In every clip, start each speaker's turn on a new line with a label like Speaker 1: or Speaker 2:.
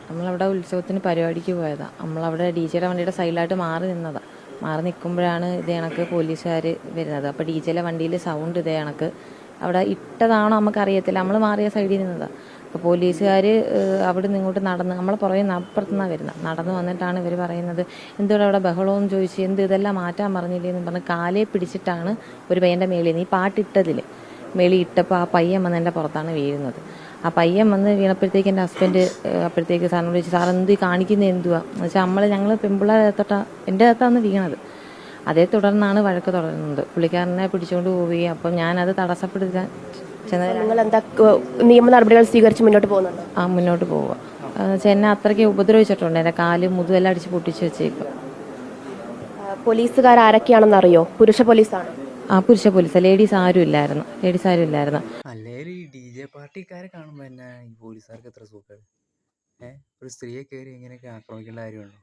Speaker 1: നമ്മളവിടെ ഉത്സവത്തിന് പരിപാടിക്ക് പോയതാണ്. നമ്മളവിടെ ഡി ജെയുടെ വണ്ടിയുടെ സൈഡിലായിട്ട് മാറി നിന്നതാണ്. മാറി നിൽക്കുമ്പോഴാണ് ഇതേ കണക്ക് പോലീസുകാർ വരുന്നത്. അപ്പോൾ ഡി ജെയുടെ വണ്ടിയിൽ സൗണ്ട് ഇതേ കണക്ക് അവിടെ ഇട്ടതാണോ നമുക്കറിയത്തില്ല. നമ്മൾ മാറിയ സൈഡിൽ നിന്നതാണ്. അപ്പോൾ പോലീസുകാർ അവിടെ നിന്ന് ഇങ്ങോട്ട് നടന്ന് നമ്മളെ പുറകെ അപ്പുറത്തുനിന്നാണ് വരുന്നത്. നടന്ന് വന്നിട്ടാണ് ഇവർ പറയുന്നത്, എന്തുകൂടെ അവിടെ ബഹളമെന്ന് ചോദിച്ച്, ഇതെല്ലാം മാറ്റാൻ പറഞ്ഞില്ലേ എന്ന് പറഞ്ഞ് കാലേ പിടിച്ചിട്ടാണ് ഒരു പയ്യൻ്റെ മേളിൽ നിന്ന് ഈ പാട്ടിട്ടതിൽ മേളിൽ ഇട്ടപ്പോൾ ആ പയ്യൻ വന്ന് എൻ്റെ പുറത്താണ് വീഴുന്നത്. ആ പയ്യൻ വന്ന് വീണപ്പോഴത്തേക്ക് എൻ്റെ ഹസ്ബൻഡ് അപ്പോഴത്തേക്ക് സാറിനോട് ചോദിച്ചു, സാർ എന്ത് കാണിക്കുന്നത് എന്തുവാ എന്ന് വെച്ചാൽ ഞങ്ങൾ പെൺപിള്ളേരെ എൻ്റെ അകത്താണ് വീണത്. അതേ തുടർന്നാണ് വഴക്ക് തുടരുന്നത്. പുള്ളിക്കാരനെ പിടിച്ചുകൊണ്ട് പോവുകയും അപ്പം ഞാനത് തടസ്സപ്പെടുത്താൻ
Speaker 2: നിങ്ങൾ എന്താ നിയമ നടപടികൾ സ്വീകരിച്ച് മുന്നോട്ട് പോകുന്നുണ്ടോ?
Speaker 1: മുന്നോട്ട് പോവുക വെച്ചാൽ എന്നെ അത്രയ്ക്ക് ഉപദ്രവിച്ചിട്ടുണ്ട്. എൻ്റെ കാല് മുതുവെല്ലാം അടിച്ച് പൊട്ടിച്ച് വെച്ചേക്കും.
Speaker 2: പോലീസുകാർ ആരൊക്കെയാണെന്ന് അറിയോ? പുരുഷ പോലീസാണ്?
Speaker 1: പുരുഷ പോലീസ്. ലേഡീസ് ആരും ഇല്ലായിരുന്നു.
Speaker 3: അല്ലെങ്കിൽ ഈ ഡി ജെ പാർട്ടിക്കാരെ കാണുമ്പോൾ തന്നെ ഈ പോലീസുകാർക്ക് എത്ര സുഖം. ഒരു സ്ത്രീയെ കയറി എങ്ങനെയൊക്കെ ആക്രമിക്കേണ്ട കാര്യമുണ്ടോ?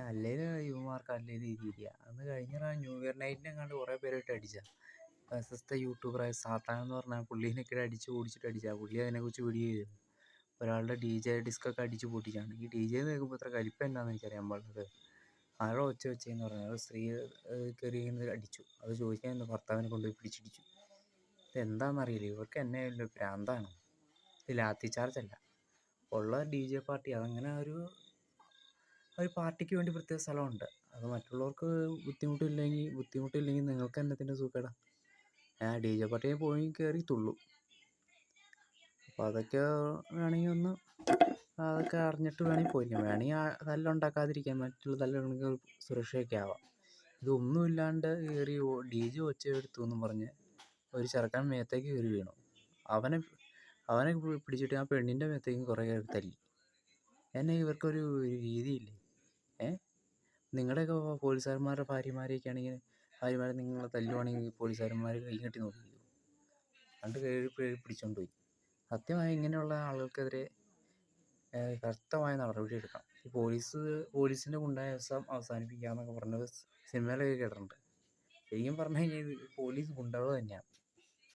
Speaker 3: അല്ലെങ്കിൽ യുവമാർക്ക് അല്ലെങ്കിൽ ഈ രീതിയാണ്. അന്ന് കഴിഞ്ഞ ന്യൂ ഇയർ നൈറ്റിനെ കണ്ട് കുറേ പേരായിട്ട് അടിച്ച പ്രശസ്ത യൂട്യൂബറായ സാത്താൻ എന്ന് പറഞ്ഞാൽ പുള്ളീനൊക്കെ അടിച്ച് ഓടിച്ചിട്ട് അടിച്ചാൽ പുള്ളി അതിനെക്കുറിച്ച് വീഡിയോ ചെയ്തു. ഒരാളുടെ ഡി ജെ ഡിസ്കൊക്കെ അടിച്ച് പൊട്ടിച്ചാണ്. ഈ ഡി ജെ കേൾക്കുമ്പോൾ ഇത്ര കലിപ്പം എന്താണെന്ന് എനിക്കറിയാൻ പാടുള്ളത്. ആരോ ഒച്ച വെച്ചെന്ന് പറഞ്ഞാൽ അത് സ്ത്രീ കയറി അടിച്ചു. അത് ചോദിക്കാൻ ഭർത്താവിനെ കൊണ്ടുപോയി പിടിച്ചിടിച്ചു. ഇതെന്താണെന്നറിയില്ല. ഇവർക്ക് എന്നെ ഭ്രാന്താണ്. ഇത് ലാത്തി ചാർജ് അല്ല, ഉള്ള ഡി ജെ പാർട്ടി. അതങ്ങനെ ഒരു പാർട്ടിക്ക് വേണ്ടി പ്രത്യേക സ്ഥലമുണ്ട്. അത് മറ്റുള്ളവർക്ക് ബുദ്ധിമുട്ടില്ലെങ്കിൽ നിങ്ങൾക്ക് എന്നതിൻ്റെ സുഖേടാ. ഡി ജെ പാർട്ടിയെ പോയി കയറി തുള്ളു. അപ്പോൾ അതൊക്കെ വേണമെങ്കിൽ അതൊക്കെ അറിഞ്ഞിട്ട് വേണമെങ്കിൽ പോയിരിക്കാം. വേണമെങ്കിൽ തല്ലുണ്ടാക്കാതിരിക്കാൻ, മറ്റുള്ള തല്ലുണ്ടെങ്കിൽ സുരക്ഷയൊക്കെ ആവാം. ഇതൊന്നുമില്ലാണ്ട് കയറി ഡി ജെ ഒച്ച എടുത്തു എന്നും പറഞ്ഞ് ഒരു ചെറുക്കൻ മേത്തേക്ക് കയറി വീണു. അവനെ പിടിച്ചിട്ട് ആ പെണ്ണിൻ്റെ മേത്തേക്കും കുറേ കയറി തല്ലി. എന്നെ ഇവർക്കൊരു രീതിയില്ലേ? നിങ്ങളുടെയൊക്കെ പോലീസുകാരന്മാരുടെ ഭാര്യമാരെയൊക്കെ ആണെങ്കിൽ ഭാര്യമാരെ നിങ്ങളെ തല്ലുവാണെങ്കിൽ പോലീസുകാരന്മാർ കൈ കെട്ടി നോക്കിയോ? കണ്ട് പിടിച്ചോണ്ട് പോയി. സത്യമായി ഇങ്ങനെയുള്ള ആളുകൾക്കെതിരെ ശക്തമായ നടപടി എടുക്കണം. ഈ പോലീസിൻ്റെ ഗുണ്ടായിസം അവസാനിപ്പിക്കുക എന്നൊക്കെ പറഞ്ഞത് സിനിമയിലൊക്കെ കേട്ടിട്ടുണ്ട്. ശരിക്കും പറഞ്ഞു കഴിഞ്ഞാൽ പോലീസ് ഗുണ്ടകൾ തന്നെയാണ്.